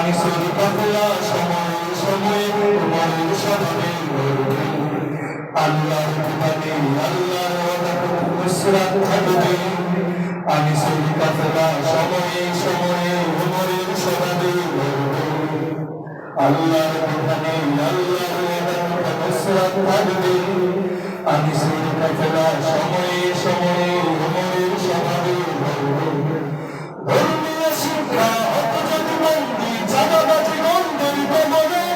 আমি সরি কাফেলা সময়ে সময়ে তোমার স্মরণে মরবে আল্লাহর বিধানে আল্লাহর ওয়াদাতে নুসরাত থাকবে আমি সরি কাফেলা সময়ে সময়ে উমরের স্মরণে মরবে আল্লাহর বিধানে আল্লাহর ওয়াদাতে নুসরাত থাকবে আমি সরি কাফেলা সময়ে সময়ে উমরের স্মরণে মরবে ধর্মীয় শিক্ষা অপজাতি বন্দী চাঁদাবাজি গন্ধের কবরে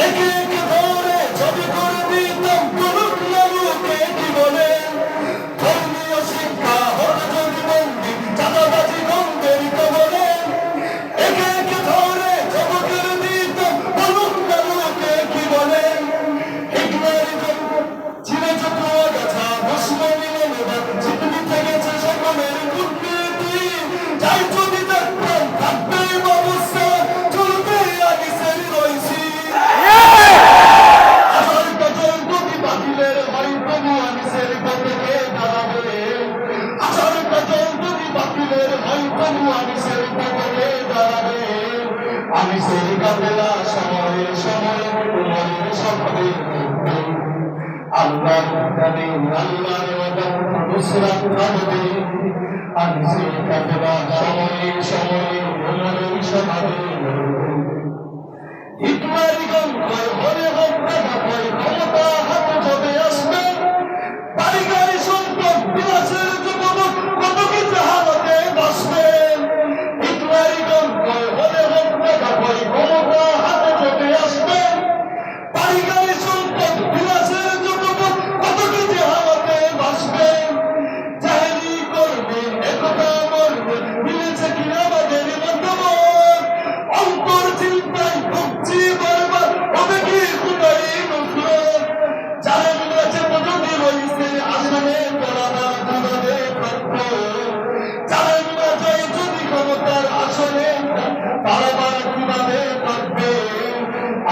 একে একে ধরে ছবি করে দিতাম বলুক না লোকে কি বলে ধর্মীয় শিক্ষা অপজাতি বন্দী চাঁদাবাজি গন্ধের কবরে একে একে ধরে ছবি করে দিতাম বলুক না লোকে কি বলে চিনে যত আগাছা দুশ্মনী মনোভাব জীবনীতে গেছে সকলের দুর্নীতি যাই যদি দেখতাম থাকবে ব্যবস্থা চলবে আগে সেরি রয়েছি হাজার গজল যদি বাতিলের হয় তবু আমি সেরি থেকে দাঁড়াবে হাজার গজল যদি বাতিলের হয় তবু আমি সেরি থেকে দাঁড়াবে আমি সেরি কাফেলা সময়ে সময়ে তোমার সভাবে আল্লাহর বিধানে আল্লাহর ওয়াদাতে নুসরাত থাকবে আমি সেই কাফেলা সময়ে সময়ে উমরের স্বভাবে হিটলারিগণ কয় হরে হোক দেখা কয় ক্ষমতা হাতে যবে আসবে বাড়ি গাড়ি সম্পদ বিলাসের যুবক কত কিছু হারাতে বাসবে হিটলারিগণ কয় হরে হোক দেখা কয় ক্ষমতা হাতে যবে আসবে বাড়ি গাড়ি সম্পদ বিলাসের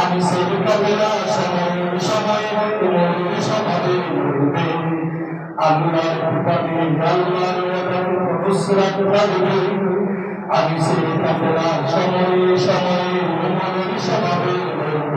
আমি সেই কাফেলা সময়ে সময়ে তোমার স্বভাবে মরবে আল্লাহর বিধানে আল্লাহর ওয়াদাতে নুসরাত থাকবে আমি সেই কাফেলা সময়ে সময়ে তোমার স্বভাবে মরবে